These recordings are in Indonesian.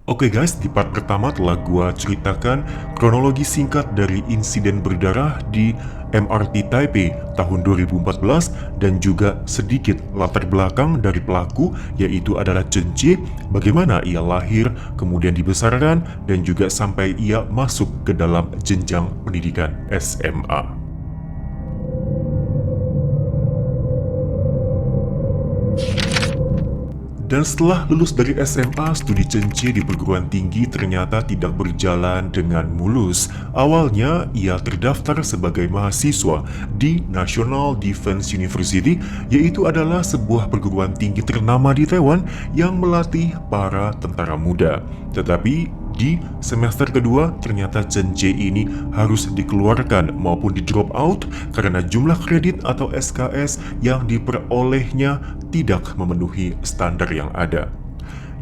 Oke guys, di part pertama telah gua ceritakan kronologi singkat dari insiden berdarah di MRT Taipei tahun 2014 dan juga sedikit latar belakang dari pelaku, yaitu adalah Chen Jie, bagaimana ia lahir, kemudian dibesarkan, dan juga sampai ia masuk ke dalam jenjang pendidikan SMA. Dan setelah lulus dari SMA, studi Chen Jie di perguruan tinggi ternyata tidak berjalan dengan mulus. Awalnya, ia terdaftar sebagai mahasiswa di National Defense University, yaitu adalah sebuah perguruan tinggi ternama di Taiwan yang melatih para tentara muda. Tetapi di semester kedua, ternyata Chen Jie ini harus dikeluarkan maupun di drop out karena jumlah kredit atau SKS yang diperolehnya tidak memenuhi standar yang ada.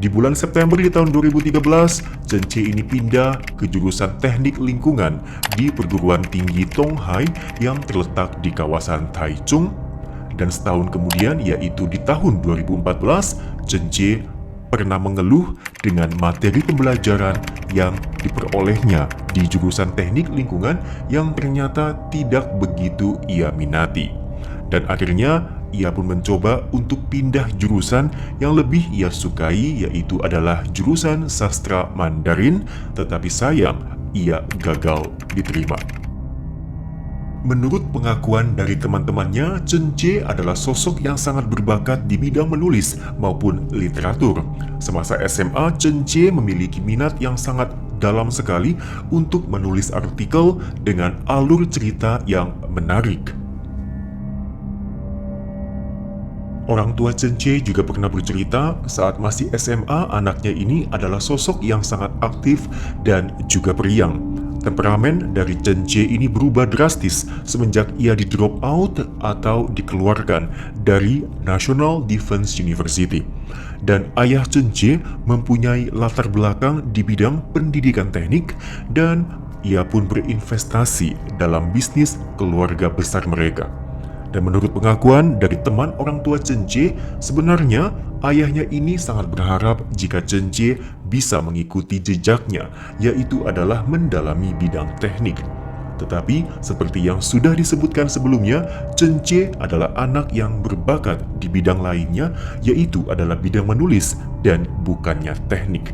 Di bulan September di tahun 2013, Chen Jie ini pindah ke jurusan teknik lingkungan di perguruan tinggi Tonghai yang terletak di kawasan Taichung. Dan setahun kemudian, yaitu di tahun 2014, Chen Jie pernah mengeluh dengan materi pembelajaran yang diperolehnya di jurusan teknik lingkungan yang ternyata tidak begitu ia minati. Dan akhirnya ia pun mencoba untuk pindah jurusan yang lebih ia sukai, yaitu adalah jurusan sastra Mandarin, tetapi sayang ia gagal diterima. Menurut pengakuan dari teman-temannya, Chen Jie adalah sosok yang sangat berbakat di bidang menulis maupun literatur. Semasa SMA, Chen Jie memiliki minat yang sangat dalam sekali untuk menulis artikel dengan alur cerita yang menarik. Orang tua Chen Jie juga pernah bercerita saat masih SMA, anaknya ini adalah sosok yang sangat aktif dan juga periang. Temperamen dari Chen Jie ini berubah drastis semenjak ia di drop out atau dikeluarkan dari National Defense University. Dan ayah Chen Jie mempunyai latar belakang di bidang pendidikan teknik dan ia pun berinvestasi dalam bisnis keluarga besar mereka. Dan menurut pengakuan dari teman orang tua Chen Jie, sebenarnya ayahnya ini sangat berharap jika Chen Jie bisa mengikuti jejaknya, yaitu adalah mendalami bidang teknik. Tetapi seperti yang sudah disebutkan sebelumnya, Chen Jie adalah anak yang berbakat di bidang lainnya, yaitu adalah bidang menulis dan bukannya teknik.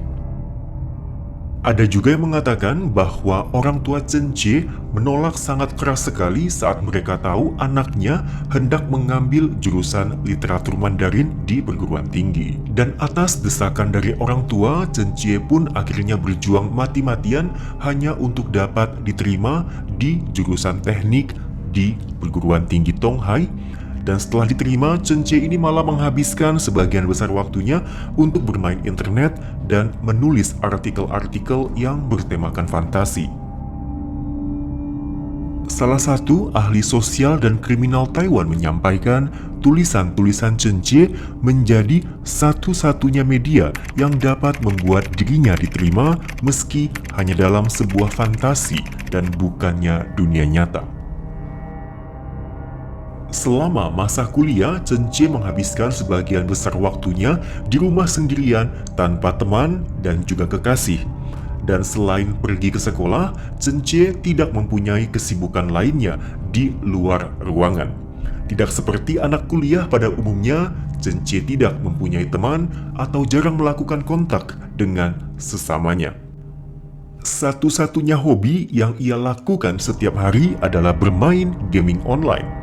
Ada juga yang mengatakan bahwa orang tua Chen Jie menolak sangat keras sekali saat mereka tahu anaknya hendak mengambil jurusan literatur Mandarin di perguruan tinggi. Dan atas desakan dari orang tua, Chen Jie pun akhirnya berjuang mati-matian hanya untuk dapat diterima di jurusan teknik di perguruan tinggi Tonghai. Dan setelah diterima, Chen Jie ini malah menghabiskan sebagian besar waktunya untuk bermain internet dan menulis artikel-artikel yang bertemakan fantasi. Salah satu ahli sosial dan kriminal Taiwan menyampaikan tulisan-tulisan Chen Jie menjadi satu-satunya media yang dapat membuat dirinya diterima meski hanya dalam sebuah fantasi dan bukannya dunia nyata. Selama masa kuliah, Chen Jie menghabiskan sebagian besar waktunya di rumah sendirian tanpa teman dan juga kekasih. Dan selain pergi ke sekolah, Chen Jie tidak mempunyai kesibukan lainnya di luar ruangan. Tidak seperti anak kuliah pada umumnya, Chen Jie tidak mempunyai teman atau jarang melakukan kontak dengan sesamanya. Satu-satunya hobi yang ia lakukan setiap hari adalah bermain gaming online.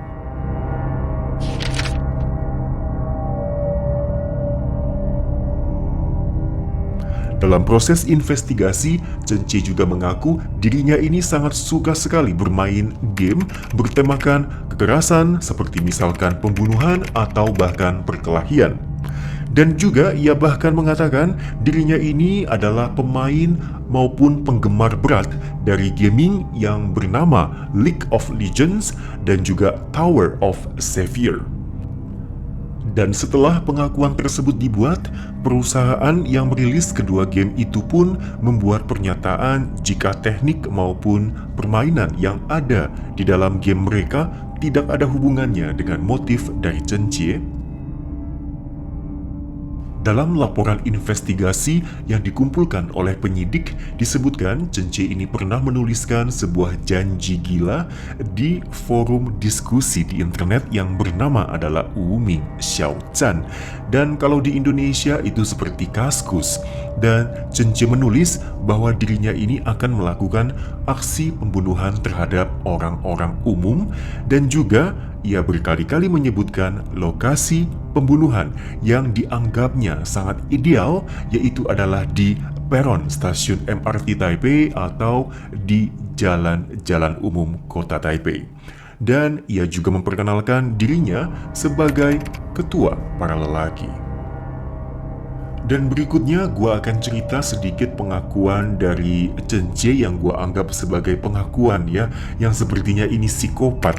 Dalam proses investigasi, Chen Jie juga mengaku dirinya ini sangat suka sekali bermain game bertemakan kekerasan seperti misalkan pembunuhan atau bahkan perkelahian. Dan juga ia bahkan mengatakan dirinya ini adalah pemain maupun penggemar berat dari gaming yang bernama League of Legends dan juga Tower of Savior. Dan setelah pengakuan tersebut dibuat, perusahaan yang merilis kedua game itu pun membuat pernyataan jika teknik maupun permainan yang ada di dalam game mereka tidak ada hubungannya dengan motif dari Chen Jie. Dalam laporan investigasi yang dikumpulkan oleh penyidik, disebutkan Chen Jie ini pernah menuliskan sebuah janji gila di forum diskusi di internet yang bernama adalah Wuming Xiaozhan. Dan kalau di Indonesia itu seperti Kaskus. Dan Chen Jie menulis bahwa dirinya ini akan melakukan aksi pembunuhan terhadap orang-orang umum, dan juga ia berkali-kali menyebutkan lokasi pembunuhan yang dianggapnya sangat ideal, yaitu adalah di peron stasiun MRT Taipei atau di jalan-jalan umum kota Taipei. Dan ia juga memperkenalkan dirinya sebagai ketua para lelaki. Dan berikutnya gua akan cerita sedikit pengakuan dari Chen Jie yang gua anggap sebagai pengakuan ya, yang sepertinya ini psikopat.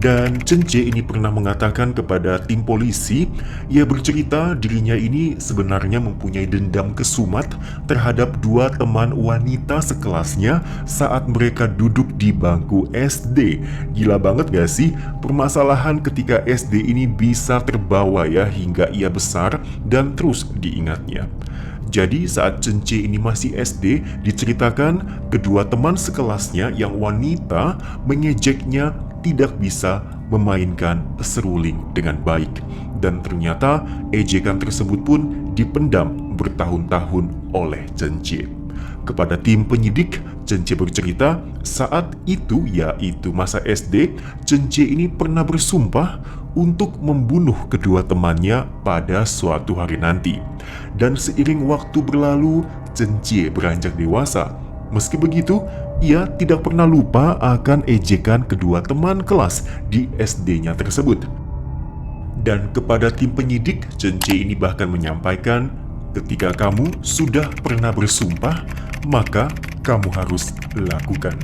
Dan Chen Jie ini pernah mengatakan kepada tim polisi, ia bercerita dirinya ini sebenarnya mempunyai dendam kesumat terhadap dua teman wanita sekelasnya saat mereka duduk di bangku SD. Gila banget gak sih? Permasalahan ketika SD ini bisa terbawa ya hingga ia besar dan terus diingatnya. Jadi saat Chen Jie ini masih SD, diceritakan kedua teman sekelasnya yang wanita mengejeknya tidak bisa memainkan seruling dengan baik. Dan ternyata ejekan tersebut pun dipendam bertahun-tahun oleh Chen Jie. Kepada tim penyidik, Chen Jie bercerita saat itu, yaitu masa SD, Chen Jie ini pernah bersumpah untuk membunuh kedua temannya pada suatu hari nanti. Dan seiring waktu berlalu, Chen Jie beranjak dewasa. Meski begitu, ia tidak pernah lupa akan ejekan kedua teman kelas di SD-nya tersebut. Dan kepada tim penyidik, Chen Jie ini bahkan menyampaikan, ketika kamu sudah pernah bersumpah, maka kamu harus lakukan.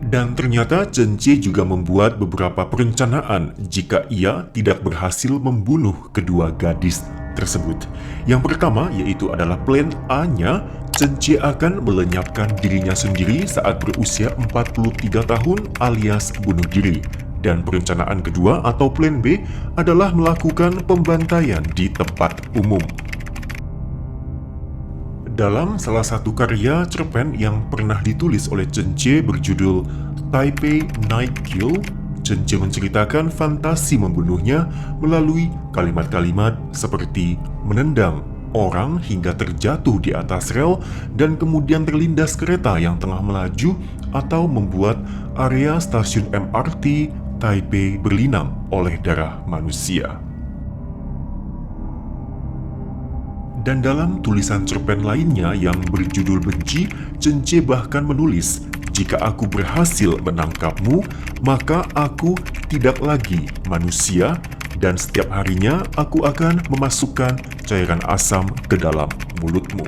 Dan ternyata Chen Jie juga membuat beberapa perencanaan jika ia tidak berhasil membunuh kedua gadis tersebut. Yang pertama yaitu adalah plan A-nya, Chen Jie akan melenyapkan dirinya sendiri saat berusia 43 tahun alias bunuh diri. Dan perencanaan kedua atau plan B adalah melakukan pembantaian di tempat umum. Dalam salah satu karya cerpen yang pernah ditulis oleh Chen Jie berjudul Taipei Night Kill, Chen Jie menceritakan fantasi membunuhnya melalui kalimat-kalimat seperti menendang orang hingga terjatuh di atas rel dan kemudian terlindas kereta yang tengah melaju, atau membuat area stasiun MRT Taipei berlinang oleh darah manusia. Dan dalam tulisan cerpen lainnya yang berjudul Benci, Chen Jie bahkan menulis, jika aku berhasil menangkapmu, maka aku tidak lagi manusia, dan setiap harinya aku akan memasukkan cairan asam ke dalam mulutmu.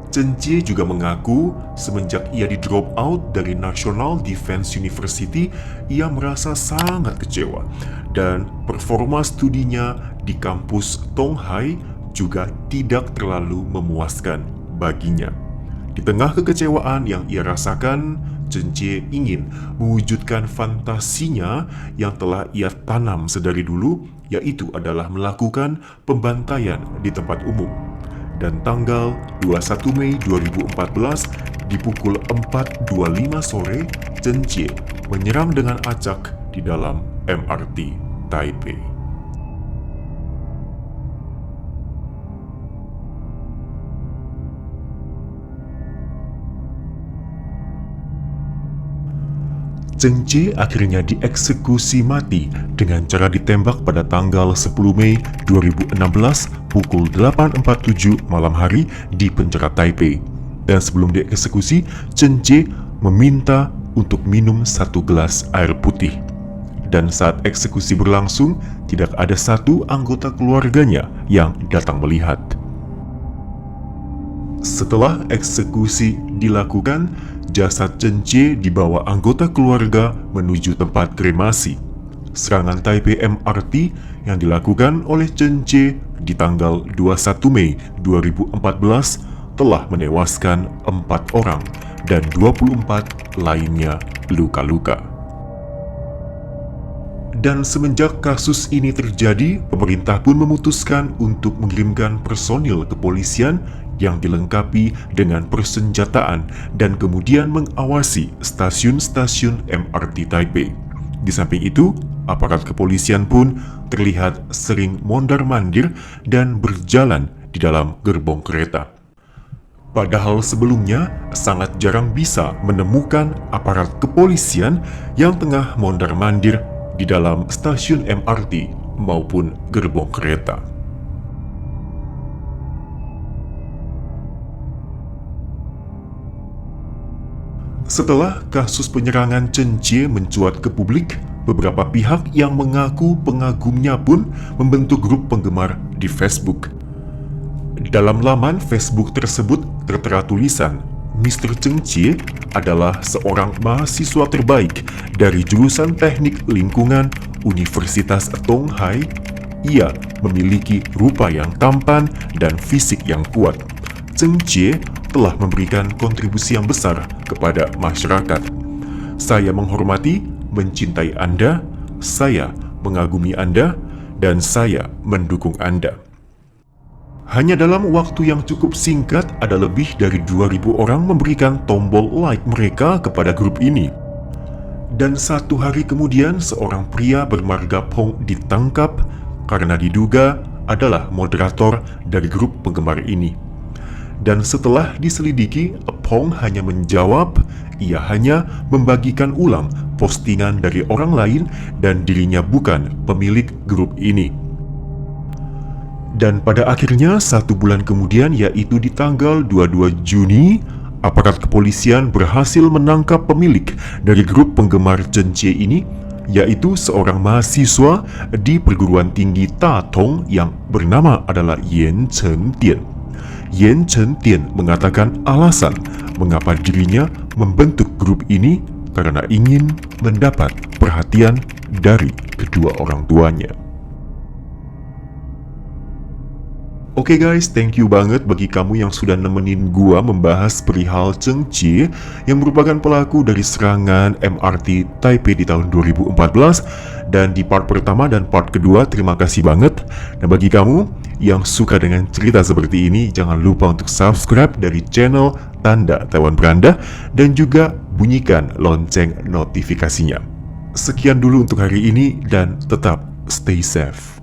Chen Jie juga mengaku semenjak ia di drop out dari National Defense University, ia merasa sangat kecewa dan performa studinya di kampus Tonghai juga tidak terlalu memuaskan baginya. Di tengah kekecewaan yang ia rasakan, Chen Jie ingin mewujudkan fantasinya yang telah ia tanam sedari dulu, yaitu adalah melakukan pembantaian di tempat umum. Dan tanggal 21 Mei 2014 di pukul 4.25 sore, Chen Jie menyerang dengan acak di dalam MRT Taipei. Chen Jie akhirnya dieksekusi mati dengan cara ditembak pada tanggal 10 Mei 2016 pukul 8.47 malam hari di penjara Taipei. Dan sebelum dieksekusi, Chen Jie meminta untuk minum 1 gelas air putih. Dan saat eksekusi berlangsung, tidak ada satu anggota keluarganya yang datang melihat. Setelah eksekusi dilakukan, jasad Chen Jie dibawa anggota keluarga menuju tempat kremasi. Serangan Taipei MRT yang dilakukan oleh Chen Jie di tanggal 21 Mei 2014 telah menewaskan 4 orang dan 24 lainnya luka-luka. Dan semenjak kasus ini terjadi, pemerintah pun memutuskan untuk mengirimkan personil kepolisian yang dilengkapi dengan persenjataan dan kemudian mengawasi stasiun-stasiun MRT Taipei. Di samping itu, aparat kepolisian pun terlihat sering mondar-mandir dan berjalan di dalam gerbong kereta. Padahal sebelumnya sangat jarang bisa menemukan aparat kepolisian yang tengah mondar-mandir di dalam stasiun MRT maupun gerbong kereta. Setelah kasus penyerangan Chen Jie mencuat ke publik, beberapa pihak yang mengaku pengagumnya pun membentuk grup penggemar di Facebook. Dalam laman Facebook tersebut tertera tulisan, Mr. Chen Jie adalah seorang mahasiswa terbaik dari jurusan Teknik Lingkungan Universitas Tonghai. Ia memiliki rupa yang tampan dan fisik yang kuat. Chen Jie telah memberikan kontribusi yang besar kepada masyarakat. Saya menghormati, mencintai Anda, saya mengagumi Anda, dan saya mendukung Anda. Hanya dalam waktu yang cukup singkat, ada lebih dari 2.000 orang memberikan tombol like mereka kepada grup ini. Dan 1 hari kemudian, seorang pria bermarga Pong ditangkap karena diduga adalah moderator dari grup penggemar ini. Dan setelah diselidiki, Pong hanya menjawab ia hanya membagikan ulang postingan dari orang lain dan dirinya bukan pemilik grup ini. Dan pada akhirnya 1 bulan kemudian, yaitu di tanggal 22 Juni, aparat kepolisian berhasil menangkap pemilik dari grup penggemar Chen Jie ini, yaitu seorang mahasiswa di perguruan tinggi Datong yang bernama adalah Yan Chengdian. Yan Chengdian mengatakan alasan mengapa dirinya membentuk grup ini karena ingin mendapat perhatian dari kedua orang tuanya. Oke guys, thank you banget bagi kamu yang sudah nemenin gua membahas perihal Chen Jie yang merupakan pelaku dari serangan MRT Taipei di tahun 2014. Dan di part pertama dan part kedua, terima kasih banget. Nah, bagi kamu yang suka dengan cerita seperti ini, jangan lupa untuk subscribe dari channel Tanda Taiwan Beranda dan juga bunyikan lonceng notifikasinya. Sekian dulu untuk hari ini dan tetap stay safe.